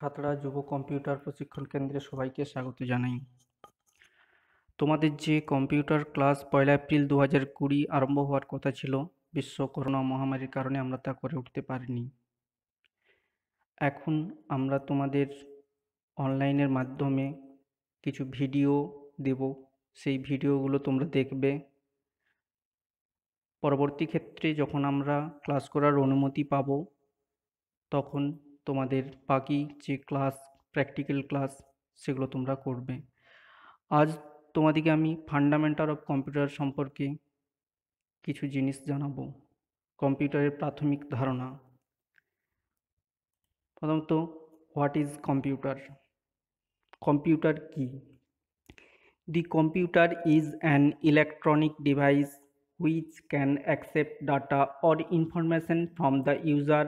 খাতড়া যুব কম্পিউটার প্রশিক্ষণ কেন্দ্রে সবাইকে স্বাগত জানাই। তোমাদের যে কম্পিউটার ক্লাস 1 এপ্রিল 2020 আরম্ভ হওয়ার কথা ছিল, বিশ্ব করোনা মহামারীর কারণে আমরা তা করে উঠতে পারিনি। এখন আমরা তোমাদের অনলাইনের মাধ্যমে কিছু ভিডিও দেব, সেই ভিডিওগুলো তোমরা দেখবে। পরবর্তী ক্ষেত্রে যখন আমরা ক্লাস করার অনুমতি পাবো, তখন তোমাদের বাকি যে ক্লাস, প্র্যাকটিক্যাল ক্লাস, সেগুলো তোমরা করবে। আজ তোমাদেরকে আমি ফান্ডামেন্টাল অফ কম্পিউটার সম্পর্কে কিছু জিনিস জানাবো। কম্পিউটারের প্রাথমিক ধারণা। প্রথমত, হোয়াট ইজ কম্পিউটার? কম্পিউটার কি? The computer is an electronic device which can accept data or information from the user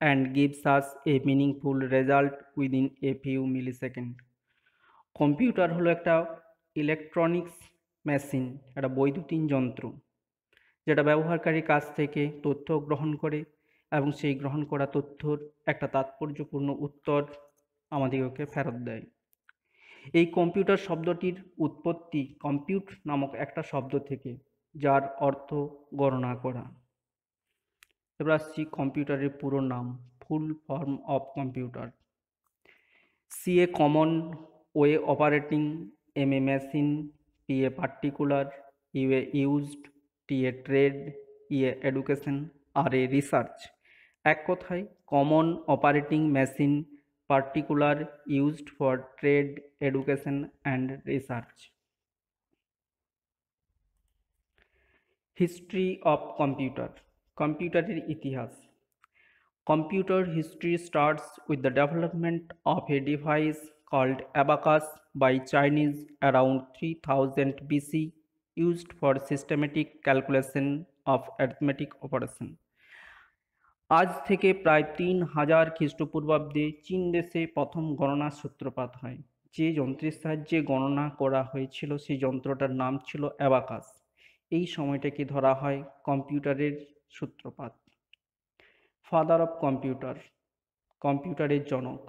and gives us a meaningful result within a few milliseconds. Computer হলো একটা ইলেকট্রনিক্স মেশিন, একটা বৈদ্যুতিন যন্ত্র, যেটা ব্যবহারকারীর কাছ থেকে তথ্য গ্রহণ করে এবং সেই গ্রহণ করা তথ্যর একটা তাৎপর্যপূর্ণ উত্তর আমাদেরকে ফেরত দেয়। এই কম্পিউটার শব্দটির উৎপত্তি কম্পিউট নামক একটা শব্দ থেকে, যার অর্থ গণনা করা। এবার আসছি কম্পিউটারের পুরো নাম, full form of computer. C এ কমন ওয়ে অপারেটিং, এম এ মেশিন, পি এ পার্টিকুলার, ইউ এ ইউজড, টি এ ট্রেড, ই এ এডুকেশন, আর এ রিসার্চ। এক কথায় common operating machine, particular, used for trade, education and research. History of computer. কম্পিউটারের ইতিহাস। Computer history starts with the development of a device called abacus by Chinese around 3000 BC, used for systematic calculation of arithmetic operation. আজ থেকে প্রায় 3000 খ্রিস্টপূর্বাব্দে চীন দেশে প্রথম গণনার সূত্রপাত হয়। যে যন্ত্রের সাহায্যে গণনা করা হয়েছিল সেই যন্ত্রটার নাম ছিল অ্যাবাকাস। এই সময়টাকে ধরা হয় কম্পিউটারের সূত্রপাত। ফাদার অফ কম্পিউটার, কম্পিউটারের জনক।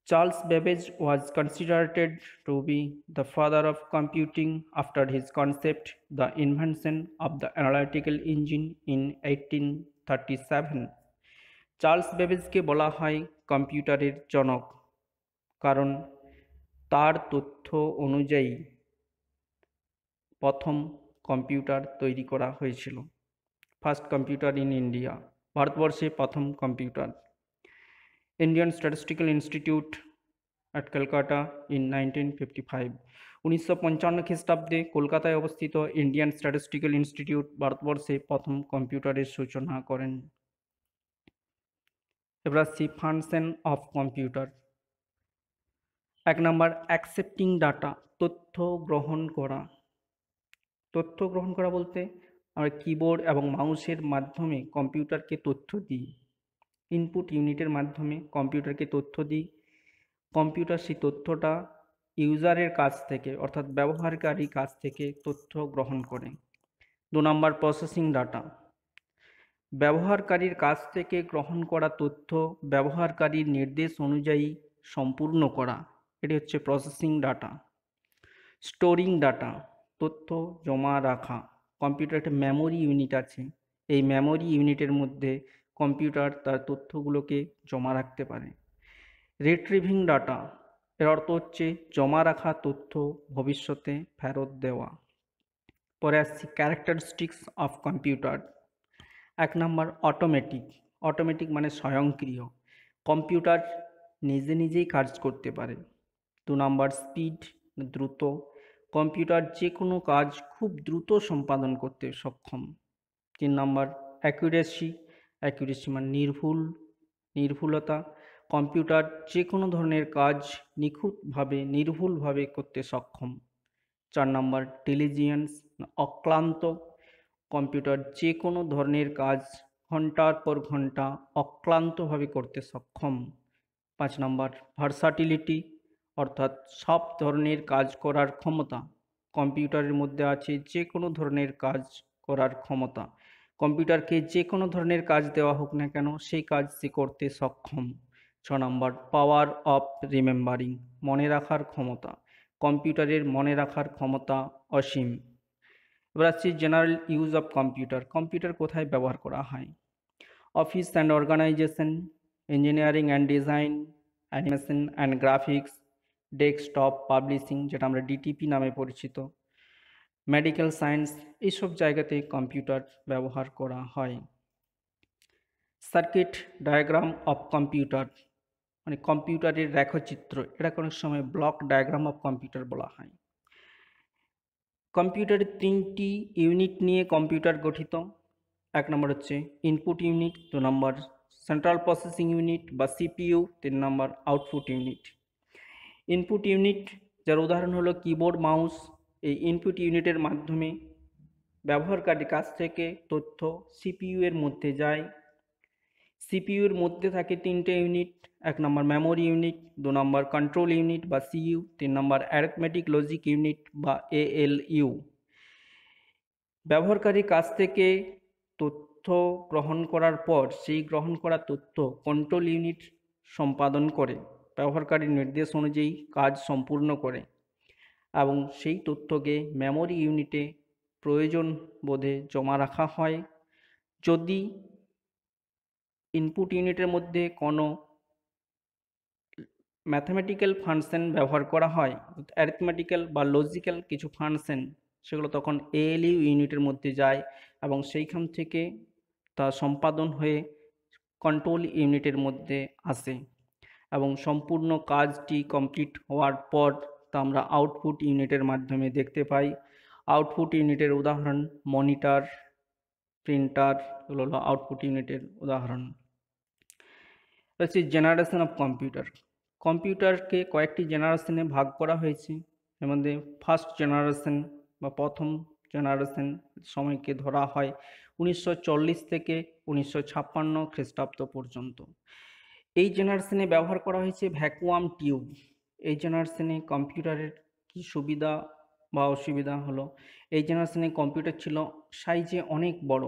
Charles Babbage was considered to be the father of computing after his concept, the invention of the analytical engine in 1837. Charles বেবেজকে বলা হয় কম্পিউটারের জনক, কারণ তার তথ্য অনুযায়ী প্রথম কম্পিউটার তৈরি করা হয়েছিল। ফার্স্ট কম্পিউটার ইন ইন্ডিয়া, ভারতবর্ষে প্রথম computer. Indian statistical institute at Calcutta in 1955. 1955 খ্রিস্টাব্দে কলকাতায় অবস্থিত ইন্ডিয়ান স্ট্যাটিস্টিক্যাল ইনস্টিটিউট ভারতবর্ষে প্রথম কম্পিউটারের সূচনা করেন। এবার আসছি function of computer. 1 number, accepting data, তথ্য গ্রহণ করা। তথ্য গ্রহণ করা বলতে আমরা কিবোর্ড এবং মাউসের মাধ্যমে কম্পিউটারকে তথ্য দিই। ইনপুট ইউনিটের মাধ্যমে কম্পিউটারকে তথ্য দিই। কম্পিউটার সেই তথ্যটা ইউজারের কাছ থেকে, অর্থাৎ ব্যবহারকারীর কাছ থেকে তথ্য গ্রহণ করে। 2 নম্বর, প্রসেসিং ডাটা। ব্যবহারকারীর কাছ থেকে গ্রহণ করা তথ্য ব্যবহারকারীর নির্দেশ অনুযায়ী সম্পূর্ণ করা, এটি হচ্ছে প্রসেসিং ডাটা। স্টোরিং ডাটা, তথ্য জমা রাখা। কম্পিউটার একটা মেমোরি ইউনিট আছে, এই মেমোরি ইউনিটের মধ্যে কম্পিউটার তার তথ্যগুলোকে জমা রাখতে পারে। রিট্রিভিং ডাটা, এর অর্থ হচ্ছে জমা রাখা তথ্য ভবিষ্যতে ফেরত দেওয়া। পরে আসছি characteristics of computer. 1 number, automatic. Automatic মানে স্বয়ংক্রিয়, কম্পিউটার নিজে নিজেই কাজ করতে পারে। 2 নম্বর, স্পিড, দ্রুত। কম্পিউটার যে কোনো কাজ খুব দ্রুত সম্পাদন করতে সক্ষম। 3 নম্বর, অ্যাকুরেসি। অ্যাকুরেসি মানে নির্ভুলতা। কম্পিউটার যে কোনো ধরনের কাজ নিখুঁতভাবে, নির্ভুলভাবে করতে সক্ষম। 4 নম্বর, ডিলিজেন্স, অক্লান্ত। কম্পিউটার যে কোনো ধরনের কাজ ঘন্টার পর ঘন্টা অক্লান্তভাবে করতে সক্ষম। 5 নম্বর, ভার্সাটিলিটি, অর্থাৎ সব ধরনের কাজ করার ক্ষমতা। কম্পিউটারের মধ্যে আছে যে কোনো ধরনের কাজ করার ক্ষমতা। কম্পিউটারকে যে কোনো ধরনের কাজ দেওয়া হোক না কেন সেই কাজ সে করতে সক্ষম। নম্বর পাওয়ার অফ রিমেম্বারিং, মনে রাখার ক্ষমতা, কম্পিউটারের মনে রাখার ক্ষমতা অসীম। এবার আসছি general use of computer, computer কোথায় ব্যবহার করা হয়? Office and organization, engineering and design, animation and graphics, desktop publishing যেটা আমরা ডিটিপি নামে পরিচিত, মেডিকেল সায়েন্স, এইসব জায়গাতে কম্পিউটার ব্যবহার করা হয়। সার্কিট ডায়াগ্রাম অফ কম্পিউটার, মানে কম্পিউটারের রেখাচিত্র, এটা কোনো সময় ব্লক ডায়াগ্রাম অফ কম্পিউটার বলা হয়। কম্পিউটারের 3টি ইউনিট নিয়ে কম্পিউটার গঠিত। এক নম্বর হচ্ছে ইনপুট ইউনিট, 2 নম্বর সেন্ট্রাল প্রসেসিং ইউনিট বা সিপিইউ, 3 নম্বর আউটপুট ইউনিট। ইনপুট ইউনিট যার উদাহরণ হলো কিবোর্ড, মাউস। এই ইনপুট ইউনিটের মাধ্যমে ব্যবহারকারীর কাছ থেকে তথ্য সিপিইউ এর মধ্যে যায়। সিপিইউ এর মধ্যে থাকে 3টে ইউনিট, 1 নম্বর মেমোরি ইউনিট, 2 নম্বর কন্ট্রোল ইউনিট বা সিইউ, 3 নম্বর অ্যারিথমেটিক লজিক ইউনিট বা এএলইউ। ব্যবহারকারীর কাছ থেকে তথ্য গ্রহণ করার পর সেই গ্রহণ করা তথ্য কন্ট্রোল ইউনিট সম্পাদন করে, ব্যবহারকারীর নির্দেশ অনুযায়ী কাজ সম্পূর্ণ করে এবং সেই তথ্যকে মেমোরি ইউনিটে প্রয়োজন বোধে জমা রাখা হয়। যদি ইনপুট ইউনিটের মধ্যে কোনো ম্যাথমেটিক্যাল ফাংশন ব্যবহার করা হয়, অ্যারিথমেটিক্যাল বা লজিক্যাল কিছু ফাংশন, সেগুলো তখন এএলইউ ইউনিটের মধ্যে যায় এবং সেইখান থেকে তা সম্পাদন হয়ে কন্ট্রোল ইউনিটের মধ্যে আসে এবং সম্পূর্ণ কাজটি কমপ্লিট হওয়ার পর তা আমরা আউটপুট ইউনিটের মাধ্যমে দেখতে পাই। আউটপুট ইউনিটের উদাহরণ মনিটর, প্রিন্টার, এগুলো হলো আউটপুট ইউনিটের উদাহরণ। হচ্ছে জেনারেশন অফ কম্পিউটার, কম্পিউটারকে কয়েকটি জেনারেশনে ভাগ করা হয়েছে। এর মধ্যে ফার্স্ট জেনারেশন বা প্রথম জেনারেশন সময়কে ধরা হয় 1940 থেকে 1956 খ্রিস্টাব্দ পর্যন্ত। এই জেনারেশনে ব্যবহার করা হয়েছে ভ্যাকুয়াম টিউব। এই জেনারেশনে কম্পিউটারের কি সুবিধা বা অসুবিধা হলো, এই জেনারেশনে কম্পিউটার ছিল সাইজে অনেক বড়,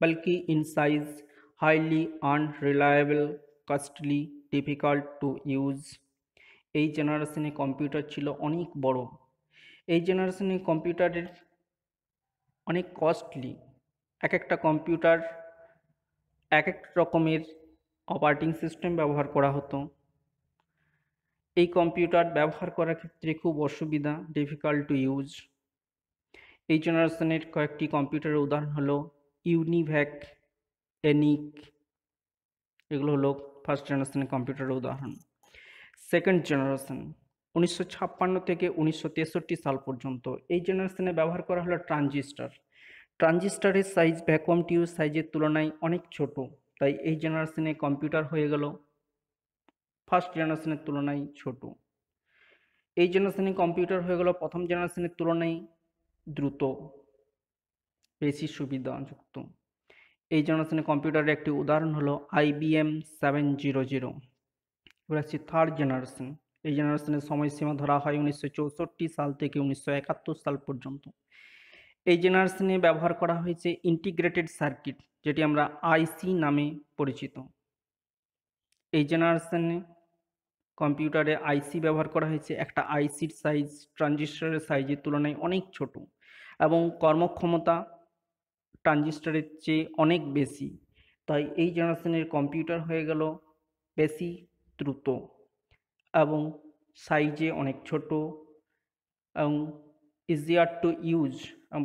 bulky in size, highly unreliable, costly, difficult to use। এই জেনারেশনে কম্পিউটার ছিল অনেক বড়। এই জেনারেশনে কম্পিউটারের অনেক কস্টলি, এক একটা কম্পিউটার এক এক রকমের অপারেটিং সিস্টেম ব্যবহার করা হতো। এই কম্পিউটার ব্যবহার করার ক্ষেত্রে খুব অসুবিধা, ডিফিকাল্ট টু ইউজ। এই জেনারেশনের কয়েকটি কম্পিউটারের উদাহরণ হলো ইউনিভ্যাক, এনিক, এগুলো হলো ফার্স্ট জেনারেশনের কম্পিউটারের উদাহরণ। সেকেন্ড জেনারেশন 1956 থেকে 1963 সাল পর্যন্ত। এই জেনারেশনে ব্যবহার করা হলো ট্রানজিস্টার। ট্রানজিস্টারের সাইজ ভ্যাকুয়াম টিউব সাইজের তুলনায় অনেক ছোট, তাই এই জেনারেশনে কম্পিউটার হয়ে গেল ফার্স্ট জেনারেশনের তুলনায় ছোট। এই জেনারেশনে কম্পিউটার হয়ে গেল প্রথম জেনারেশনের তুলনায় দ্রুত, বেশি সুবিধাযুক্ত। এই জেনারেশনের কম্পিউটারের একটি উদাহরণ হলো IBM 700। এবার আসছি থার্ড জেনারেশন। এই জেনারেশনের সময়সীমা ধরা হয় 1964 সাল থেকে 1971 সাল পর্যন্ত। এই জেনারেশনে ব্যবহার করা হয়েছে ইন্টিগ্রেটেড সার্কিট, যেটি আমরা আইসি নামে পরিচিত। এই জেনারেশনে কম্পিউটারে আইসি ব্যবহার করা হয়েছে, একটা আইসির সাইজ ট্রানজিস্টরের সাইজের তুলনায় অনেক ছোট এবং কর্মক্ষমতা ট্রানজিস্টরের চেয়ে অনেক বেশি, তাই এই জেনারেশনের কম্পিউটার হয়ে গেল বেশি দ্রুত এবং সাইজে অনেক ছোট এবং ইজিয়ার টু ইউজ এবং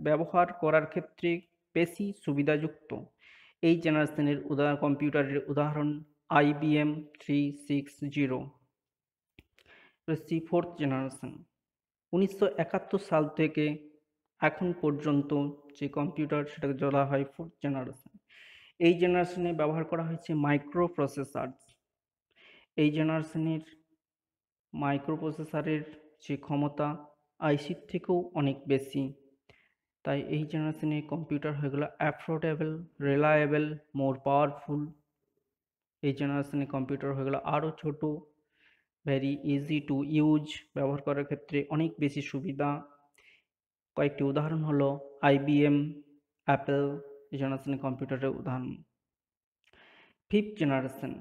ব্যবহার করার ক্ষেত্রে বেশি সুবিধাযুক্ত। এই জেনারেশনের কম্পিউটারের উদাহরণ IBM 360। ফোর্থ জেনারেশন 1971 সাল থেকে এখন পর্যন্ত যে কম্পিউটার, সেটাকে বলা হয় ফোর্থ জেনারেশন। এই জেনারেশনে ব্যবহার করা হয়েছে মাইক্রো প্রসেসর। এই জেনারেশনের মাইক্রো প্রসেসরের যে ক্ষমতা আইসির থেকেও অনেক বেশি, তাই এই জেনারেশনে কম্পিউটার হয়ে গেল অ্যাফোর্ডেবল, রিলায়েবল, মোর পাওয়ারফুল। এই জেনারেশনে কম্পিউটার হয়ে গেল আরও ছোট, ভেরি ইজি টু ইউজ, ব্যবহার করার ক্ষেত্রে অনেক বেশি সুবিধা। কয়েকটি উদাহরণ হলো IBM, অ্যাপেল, এই জেনারেশনের কম্পিউটারের উদাহরণ। ফিফথ জেনারেশন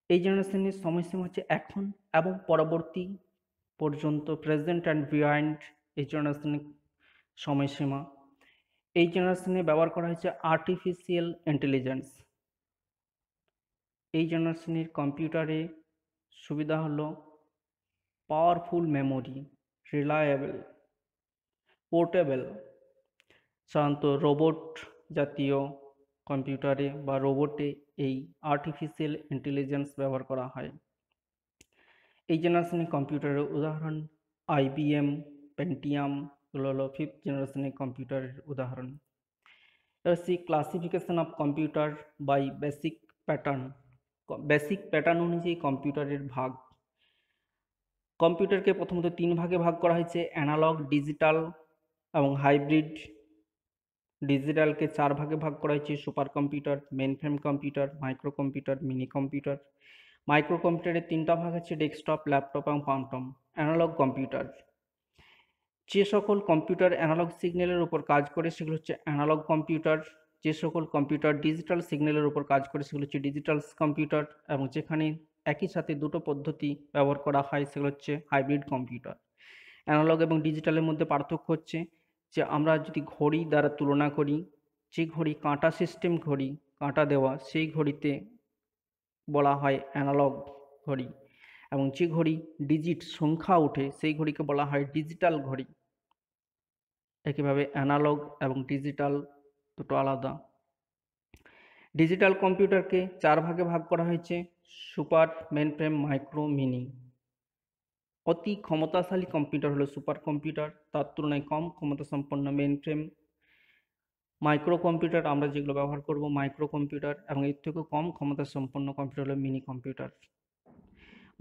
এই জেনারেশনের সময়সীমা হচ্ছে এখন এবং পরবর্তী পর্যন্ত, প্রেজেন্ট অ্যান্ড বিহাইন্ড এই জেনারেশনের সময়সীমা। এই জেনারেশনে ব্যবহার করা হয়েছে আর্টিফিশিয়াল ইন্টেলিজেন্স। এই জেনারেশনের কম্পিউটারে সুবিধা হলো পাওয়ারফুল মেমোরি, রিলায়েবল, পোর্টেবল। সাধারণত রোবট জাতীয় কম্পিউটারে বা রোবটে এই আর্টিফিশিয়াল ইন্টেলিজেন্স ব্যবহার করা হয়। এই জেনারেশনের কম্পিউটারের উদাহরণ IBM, পেন্টিয়াম, এগুলো হলো 5th জেনারেশনের কম্পিউটারের উদাহরণ। এবার see classification of computer by basic pattern. Basic pattern অনুযায়ী কম্পিউটারের ভাগ। কম্পিউটারকে প্রথমত 3 ভাগে ভাগ করা হয়েছে, অ্যানালগ, ডিজিটাল এবং হাইব্রিড। ডিজিটালকে 4 ভাগে ভাগ করা হয়েছে, super computer, mainframe computer, micro computer, mini computer. Micro কম্পিউটারের 3টা ভাগ আছে, ডেস্কটপ, ল্যাপটপ এবং ফান্টম। অ্যানালগ কম্পিউটার, যে সকল কম্পিউটার অ্যানালগ সিগন্যালের উপর কাজ করে সেগুলো হচ্ছে অ্যানালগ কম্পিউটার। যে সকল কম্পিউটার ডিজিটাল সিগন্যালের উপর কাজ করে সেগুলো হচ্ছে ডিজিটাল কম্পিউটার, এবং যেখানে একই সাথে দুটো পদ্ধতি ব্যবহার করা হয় সেগুলো হচ্ছে হাইব্রিড কম্পিউটার। অ্যানালগ এবং ডিজিটালের মধ্যে পার্থক্য হচ্ছে যে আমরা যদি ঘড়ি দ্বারা তুলনা করি, যে ঘড়ি কাঁটা সিস্টেম ঘড়ি, কাঁটা দেওয়া, সেই ঘড়িতে বলা হয় অ্যানালগ ঘড়ি, এবং যে ঘড়ি ডিজিট সংখ্যা ওঠে সেই ঘড়িকে বলা হয় ডিজিটাল ঘড়ি। একইভাবে অ্যানালগ এবং ডিজিটাল দুটো আলাদা। ডিজিটাল কম্পিউটারকে 4 ভাগে ভাগ করা হয়েছে, সুপার, মেইনফ্রেম, মাইক্রো, মিনি। অতি ক্ষমতাশালী কম্পিউটার হলো সুপার কম্পিউটার, তার তুলনায় কম ক্ষমতা সম্পন্ন মেইনফ্রেম। মাইক্রো কম্পিউটার আমরা যেগুলো ব্যবহার করব মাইক্রো কম্পিউটার, এবং এর থেকেও কম ক্ষমতা সম্পন্ন কম্পিউটার হলো মিনি কম্পিউটার।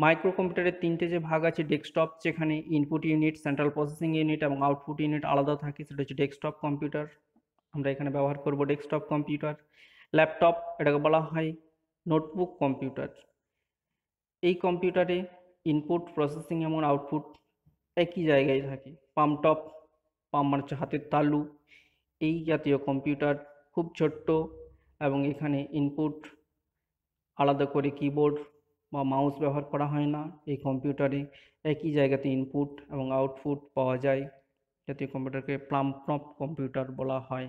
মাইক্রো কম্পিউটারের 3টে যে ভাগ আছে, ডেস্কটপ যেখানে input unit, central processing unit এবং আউটপুট ইউনিট আলাদা থাকে, সেটা হচ্ছে ডেস্কটপ কম্পিউটার, আমরা এখানে ব্যবহার করব ডেস্কটপ কম্পিউটার। ল্যাপটপ, এটাকে বলা হয় নোটবুক কম্পিউটার। এই কম্পিউটারে ইনপুট, প্রসেসিং এবং আউটপুট একই জায়গায় থাকে। পামটপ, পাম মানে হচ্ছে হাতের তালু, এই জাতীয় কম্পিউটার খুব ছোট্ট, এবং এখানে ইনপুট আলাদা করে কিবোর্ড বা মাউস ব্যবহার করা হয় না। এই কম্পিউটারে একই জায়গাতে ইনপুট এবং আউটপুট পাওয়া যায়, জাতীয় কম্পিউটারকে প্লামটপ কম্পিউটার বলা হয়।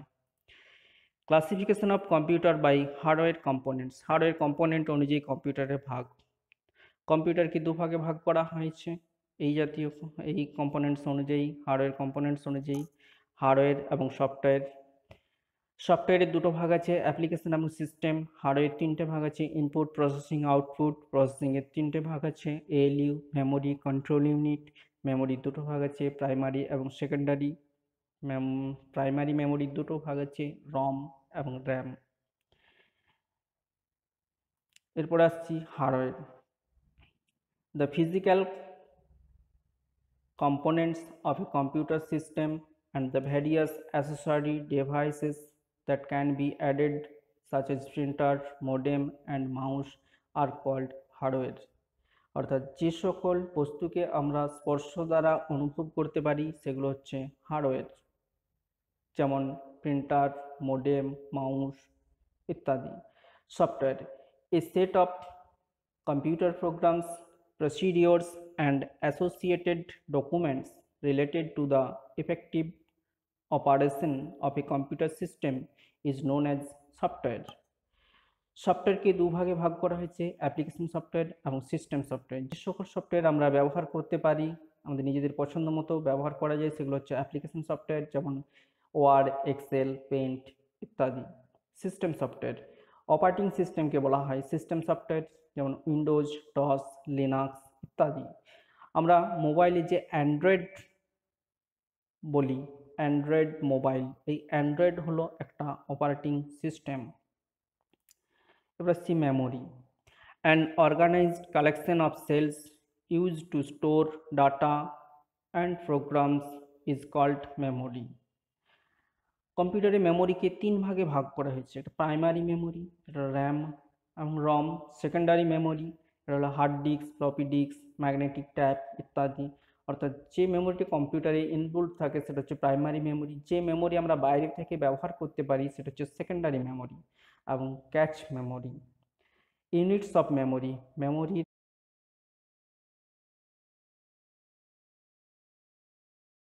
Classification of computer by hardware components. Hardware component অনুযায়ী কম্পিউটারের ভাগ। কম্পিউটারকে 2 ভাগে ভাগ করা হয়েছে এই জাতীয় এই কম্পোনেন্টস অনুযায়ী, হার্ডওয়্যার কম্পোনেন্টস অনুযায়ী, হার্ডওয়্যার এবং সফটওয়্যার। সফটওয়্যারের 2টো ভাগ আছে, অ্যাপ্লিকেশন এবং সিস্টেম। হার্ডওয়্যার 3টে ভাগ আছে, ইনপুট, প্রসেসিং, আউটপুট। প্রসেসিংয়ের 3টে ভাগ আছে, ALU, মেমোরি, কন্ট্রোল ইউনিট। মেমোরির 2টো ভাগ আছে, প্রাইমারি এবং সেকেন্ডারি। প্রাইমারি মেমোরির 2টো ভাগ আছে, রম এবং র্যাম। এরপর আসছি hardware. The physical components of a computer system and the various accessory devices that can be added such as printer, modem and mouse are called hardware। অর্থাৎ যে সকল বস্তুকে আমরা স্পর্শ দ্বারা অনুভব করতে পারি সেগুলো হচ্ছে হার্ডওয়্যার, যেমন প্রিন্টার, মোডেম, মাউস ইত্যাদি। Software, a set of computer programs, procedures and associated documents related to the effective operation of a computer system is known as software। সফটওয়্যারকে 2 ভাগে ভাগ করা হয়েছে, অ্যাপ্লিকেশন সফটওয়্যার এবং সিস্টেম সফটওয়্যার। যে সকল software আমরা ব্যবহার করতে পারি, আমাদের নিজেদের পছন্দ মতো ব্যবহার করা যায়, সেগুলো হচ্ছে অ্যাপ্লিকেশন সফটওয়্যার, যেমন ওয়ার্ড, এক্সেল, পেইন্ট ইত্যাদি। সিস্টেম সফটওয়্যার, অপারেটিং সিস্টেমকে বলা হয় সিস্টেম সফটওয়্যার, যেমন উইন্ডোজ, ডস, লিনাক্স ইত্যাদি। আমরা মোবাইলে যে অ্যান্ড্রয়েড বলি, অ্যান্ড্রয়েড মোবাইল, এই অ্যান্ড্রয়েড হলো একটা অপারেটিং সিস্টেম। এবার আসছি memory, an organized collection of cells used to store data and programs is called memory। কম্পিউটারে মেমোরিকে 3 ভাগে ভাগ করা হয়েছে, একটা প্রাইমারি মেমোরি, এটা র্যাম এবং রম। সেকেন্ডারি মেমোরি, এটা হলো hard disk, floppy disk, magnetic tape ইত্যাদি। অর্থাৎ যে মেমোরিটি কম্পিউটারে ইনবিল্ট থাকে সেটা হচ্ছে প্রাইমারি মেমোরি। যে মেমোরি আমরা বাইরে থেকে ব্যবহার করতে পারি সেটা হচ্ছে সেকেন্ডারি মেমোরি এবং catch memory. Units of memory, মেমোরির